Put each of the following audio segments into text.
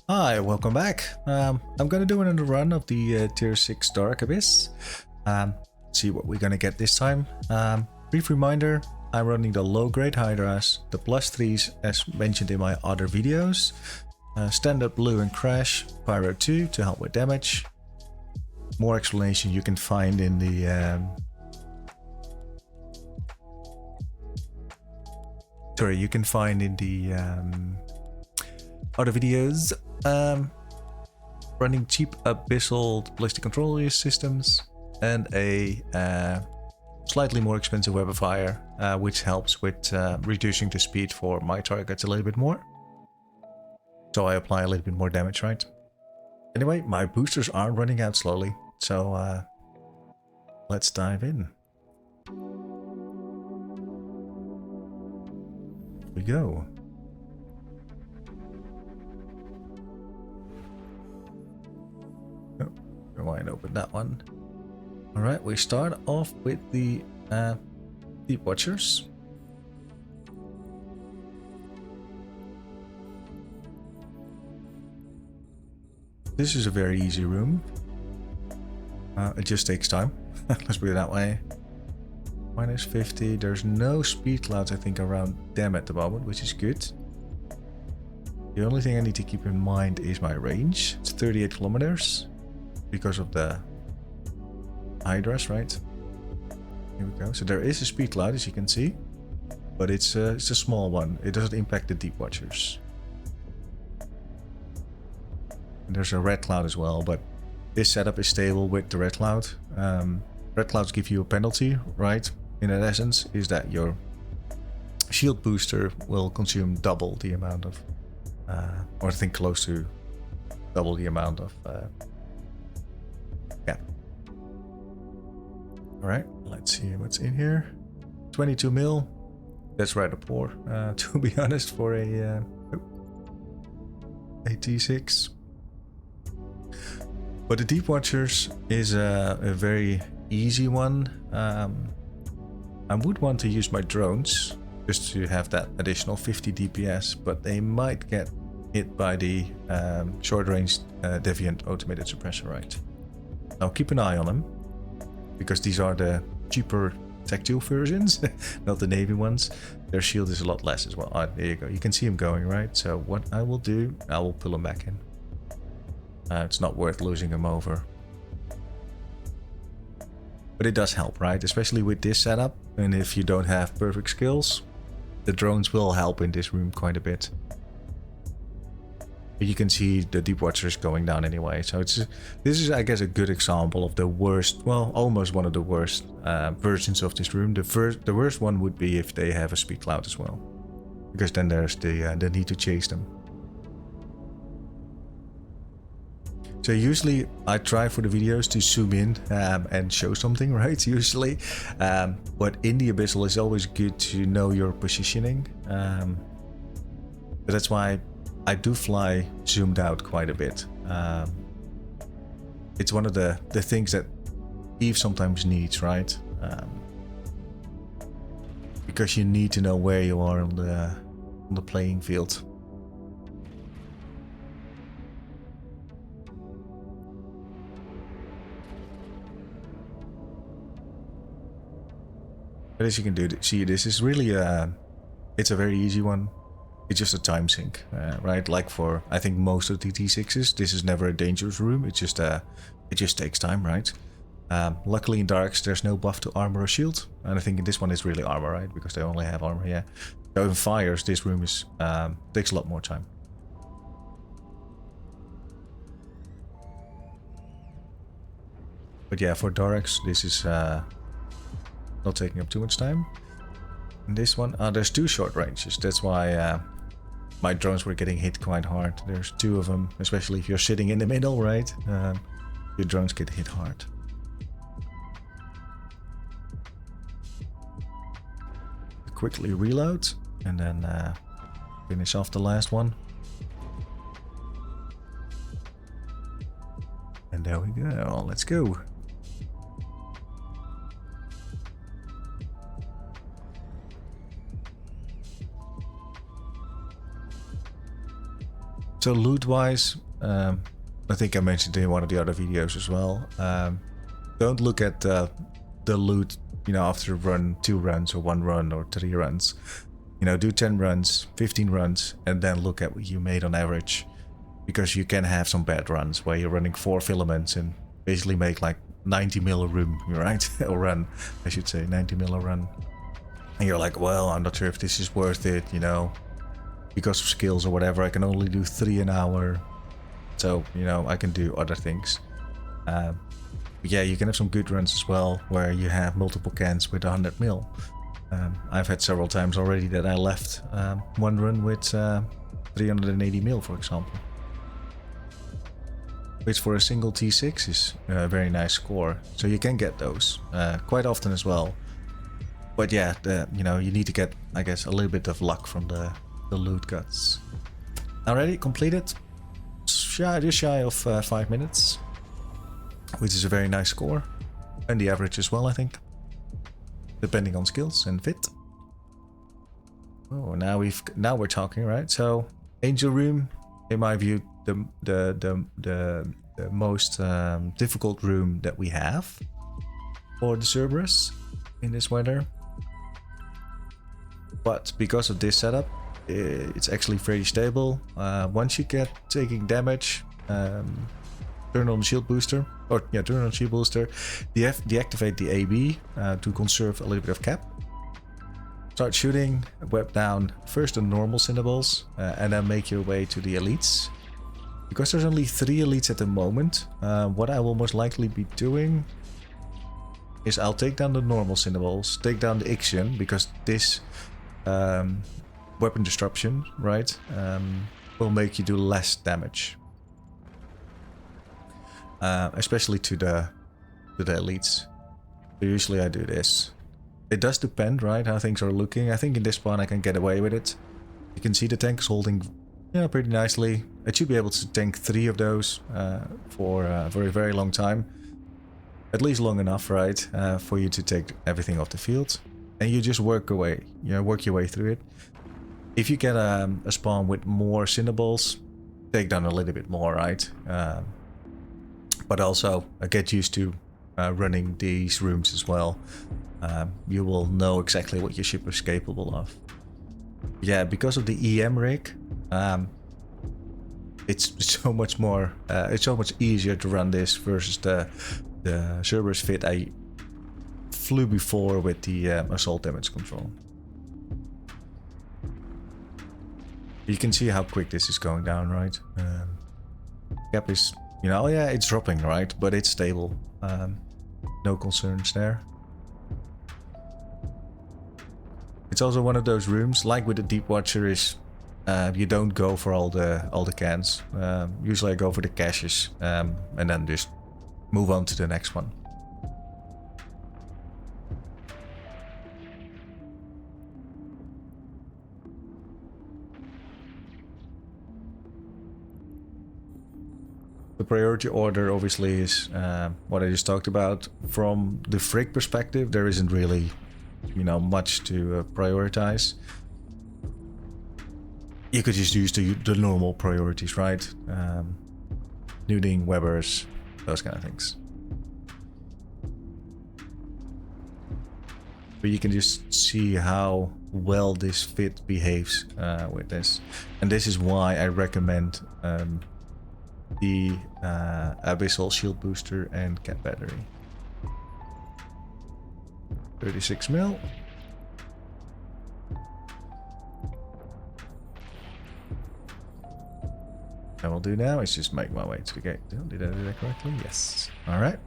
Hi, welcome back. I'm gonna do another run of the tier 6 Dark Abyss. See what we're gonna get this time. Brief reminder, I'm running the low grade Hydras, the +3s as mentioned in my other videos. Standard Blue and Crash, Pyro 2 to help with damage. More explanation you can find in the other videos. Running cheap Abyssal ballistic control systems and a slightly more expensive web of fire, which helps with reducing the speed for my targets a little bit more. So I apply a little bit more damage, right? Anyway, my boosters are running out slowly, so let's dive in. Here we go. Why not open that one? Alright, we start off with the Deepwatchers. This is a very easy room. It just takes time. Let's put it that way. Minus 50. There's no speed clouds, I think, around them at the moment, which is good. The only thing I need to keep in mind is my range. It's 38 kilometers. Because of the Hydras, right? Here we go. So there is a speed cloud, as you can see, but it's a small one. It doesn't impact the Deepwatchers. And there's a red cloud as well, but this setup is stable with the red cloud. Red clouds give you a penalty, right? In essence, is that your shield booster will consume double the amount of, or I think close to double the amount of. Yeah. Alright, let's see what's in here. 22 mil. That's rather poor, to be honest, for a T6. But the Deepwatchers is a very easy one. I would want to use my drones just to have that additional 50 DPS, but they might get hit by the short-range Deviant automated suppressor, right? Now keep an eye on them, because these are the cheaper tactile versions, not the navy ones. Their shield is a lot less as well. There you go. You can see him going, right? So what I will do, I will pull him back in. It's not worth losing him over. But it does help, right? Especially with this setup. And if you don't have perfect skills, the drones will help in this room quite a bit. You can see the Deepwatchers going down anyway, so this is, I guess, a good example of the worst, well, almost one of the worst versions of this room. The worst one would be if they have a speed cloud as well, because then there's the need to chase them. So usually I try for the videos to zoom in and show something, right? Usually, but in the Abyssal it's always good to know your positioning. But that's why I do fly zoomed out quite a bit. It's one of the things that Eve sometimes needs, right? Because you need to know where you are on the playing field. But as you can see, this is really it's a very easy one. It's just a time sink, right? Like for, I think, most of the T6s, this is never a dangerous room. It just takes time, right? Luckily in Darks, there's no buff to armor or shield. And I think in this one is really armor, right? Because they only have armor, yeah. So in Fires, this room is takes a lot more time. But yeah, for Darks, this is not taking up too much time. And this one, there's two short ranges. That's why my drones were getting hit quite hard. There's two of them, especially if you're sitting in the middle, right? Your drones get hit hard. Quickly reload and then finish off the last one. And there we go. Let's go. So loot-wise, I think I mentioned in one of the other videos as well. Don't look at the loot, you know, after run 2 runs or 1 run or 3 runs. You know, do 10 runs, 15 runs, and then look at what you made on average. Because you can have some bad runs where you're running 4 filaments and basically make like 90 mil a room, right? Or run, I should say, 90 mil a run. And you're like, well, I'm not sure if this is worth it, you know, because of skills or whatever. I can only do 3 an hour. So, you know, I can do other things. Yeah, you can have some good runs as well, where you have multiple cans with 100 mil. I've had several times already that I left one run with 380 mil, for example. Which for a single T6 is a very nice score. So you can get those quite often as well. But yeah, you know, you need to get, I guess, a little bit of luck from the loot guts. Already completed. Just shy of 5 minutes. Which is a very nice score. And the average as well, I think. Depending on skills and fit. Oh, now we're talking, right? So, Angel Room, in my view, the most difficult room that we have for the Cerberus in this weather. But because of this setup, it's actually very stable. Once you get taking damage, turn on the shield booster, turn on the shield booster, deactivate the AB to conserve a little bit of cap. Start shooting, web down first the normal Cinnaballs, and then make your way to the elites. Because there's only 3 elites at the moment, what I will most likely be doing is I'll take down the normal Cinnaballs, take down the Ixion, because this weapon disruption, right, will make you do less damage. Especially to the elites. So usually I do this. It does depend, right, how things are looking. I think in this one I can get away with it. You can see the tank is holding, yeah, pretty nicely. I should be able to tank 3 of those for a very long time. At least long enough, right, for you to take everything off the field. And you just work away, work your way through it. If you get a spawn with more Cinnaballs, take down a little bit more, right? But also get used to running these rooms as well. You will know exactly what your ship is capable of. Yeah, because of the EM rig, it's so much more. It's so much easier to run this versus the Cerberus fit I flew before with the assault damage control. You can see how quick this is going down, right? Cap is, yeah, it's dropping, right? But it's stable. No concerns there. It's also one of those rooms, like with the Deepwatcher, is you don't go for all the cans. Usually I go for the caches and then just move on to the next one. The priority order obviously is what I just talked about. From the Frigg perspective, there isn't really, much to prioritize. You could just use the normal priorities, right? Nuding, Webbers, those kind of things. But you can just see how well this fit behaves with this. And this is why I recommend the Abyssal shield booster and cat battery. 36 mil. I will do now is just make my way to the gate. Did I do that correctly? Yes. All right.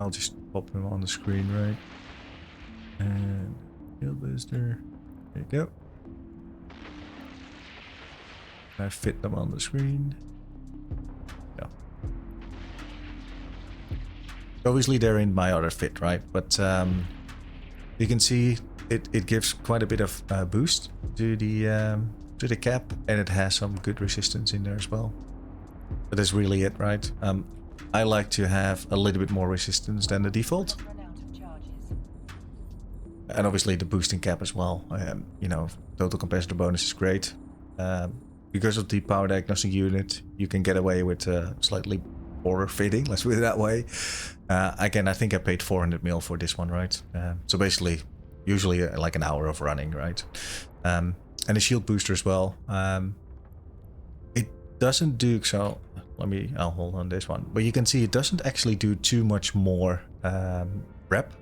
I'll just pop him on the screen, right? And shield booster. There you go. I fit them on the screen. Yeah. Obviously they're in my other fit, right? But you can see it gives quite a bit of boost to the cap, and it has some good resistance in there as well. But that's really it, right? I like to have a little bit more resistance than the default. And obviously the boosting cap as well. You know, total capacitor bonus is great. Because of the power diagnostic unit, you can get away with slightly poorer fitting, let's put it that way. Again, I think I paid 400 mil for this one, right? So basically, usually like an hour of running, right? And a shield booster as well. It doesn't do, so I'll hold on this one. But you can see it doesn't actually do too much more rep.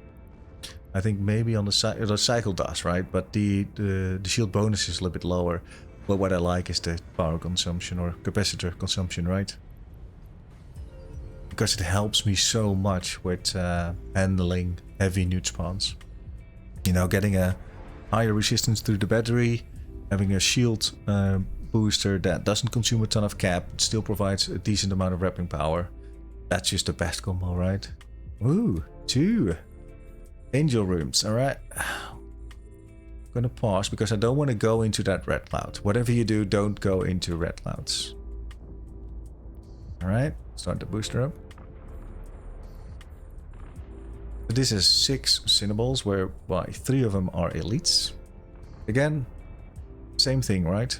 I think maybe on the cycle does, right? But the shield bonus is a little bit lower. But what I like is the power consumption or capacitor consumption, right? Because it helps me so much with handling heavy nuke spawns. You know, getting a higher resistance through the battery, having a shield booster that doesn't consume a ton of cap, it still provides a decent amount of wrapping power. That's just the best combo, right? Ooh, 2 angel rooms, alright. I'm gonna pause because I don't want to go into that red cloud. Whatever you do, don't go into red clouds. Alright, start the booster up. So this is 6 Cinnaballs, whereby 3 of them are elites. Again, same thing, right?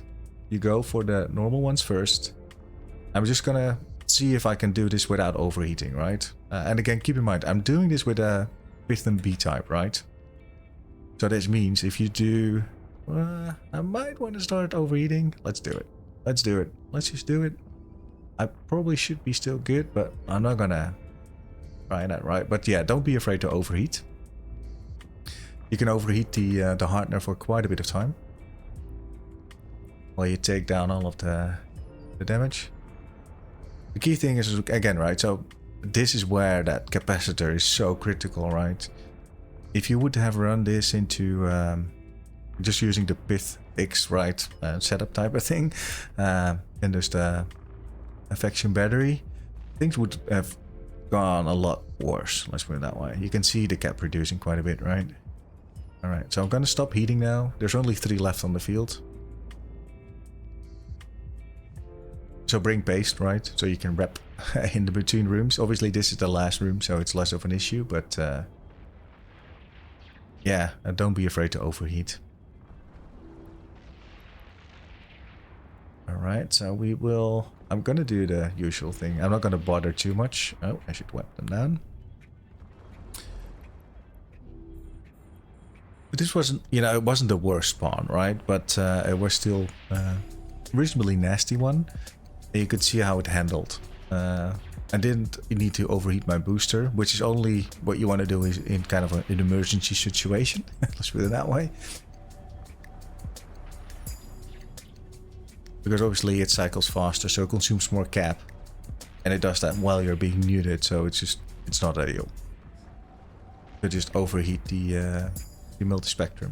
You go for the normal ones first. I'm just gonna see if I can do this without overheating, right? And again, keep in mind, I'm doing this with a Python B type, right? So this means if you do... I might want to start overheating. Let's do it. Let's do it. Let's just do it. I probably should be still good, but I'm not gonna try that, right? But yeah, don't be afraid to overheat. You can overheat the hardener for quite a bit of time, while you take down all of the damage. The key thing is, again, right, so this is where that capacitor is so critical, right? If you would have run this into just using the Pith X, right, setup type of thing, and there's the affection battery, things would have gone a lot worse, let's put it that way. You can see the cap reducing quite a bit, right? Alright, so I'm gonna stop heating now. There's only 3 left on the field. So bring paste, right? So you can rep in the between rooms. Obviously this is the last room, so it's less of an issue, but yeah, don't be afraid to overheat. Alright, so we will... I'm gonna do the usual thing. I'm not gonna bother too much. Oh, I should wipe them down. But this wasn't, you know, it wasn't the worst spawn, right? But it was still a reasonably nasty one. And you could see how it handled. I didn't need to overheat my booster, which is only what you want to do is in kind of an emergency situation. Let's put it that way. Because obviously it cycles faster, so it consumes more cap. And it does that while you're being muted, so it's not ideal. You just overheat the multispectrum.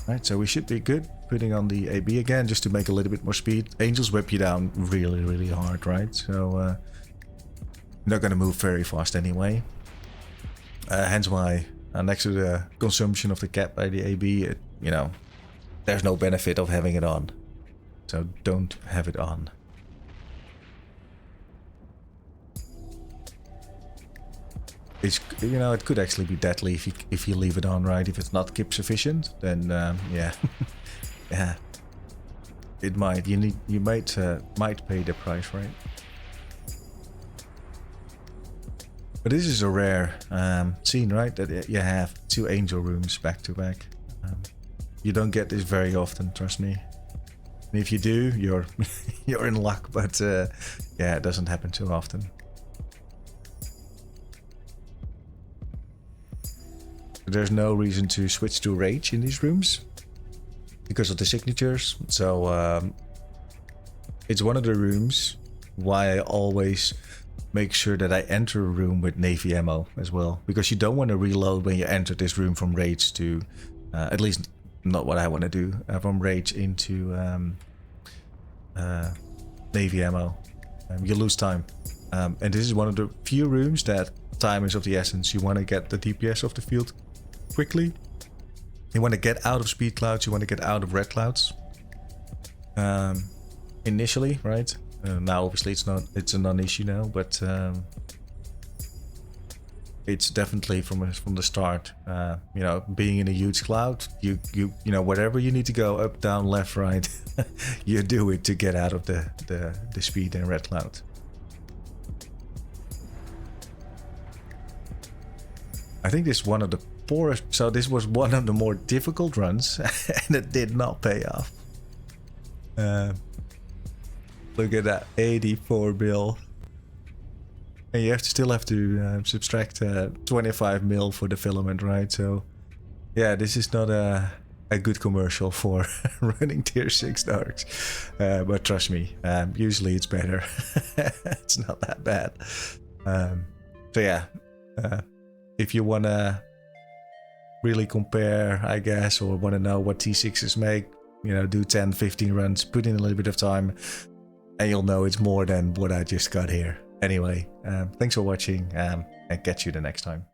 Right, so we should be good. Putting on the AB again, just to make a little bit more speed. Angels whip you down really, really hard, right? So, you're not going to move very fast anyway. Hence why, next to the consumption of the cap by the AB, you know, there's no benefit of having it on. So don't have it on. It's, you know, it could actually be deadly if you leave it on, right? If it's not kip sufficient, then yeah, yeah, it might. You might pay the price, right? But this is a rare scene, right? That you have 2 angel rooms back to back. You don't get this very often, trust me. And if you do, you're you're in luck. But yeah, it doesn't happen too often. There's no reason to switch to rage in these rooms because of the signatures. So it's one of the rooms why I always make sure that I enter a room with navy ammo as well, because you don't want to reload when you enter this room from rage to at least not what I want to do, from rage into navy ammo. You lose time, and this is one of the few rooms that time is of the essence. You want to get the DPS off the field quickly. You want to get out of speed clouds, you want to get out of red clouds initially, right? Now obviously it's a non-issue now, but it's definitely from the start. You know, being in a huge cloud, you know, wherever you need to go, up, down, left, right, you do it to get out of the speed in red cloud. I think this is one of the poorest, so this was one of the more difficult runs, and it did not pay off. Look at that, 84 mil. And you still have to subtract 25 mil for the filament, right? So yeah, this is not a good commercial for running tier 6 darks. But trust me, usually it's better. It's not that bad. So yeah, if you want to really compare, I guess, or want to know what T6s make, you know, do 10, 15 runs, put in a little bit of time, and you'll know it's more than what I just got here. Anyway, thanks for watching, and catch you the next time.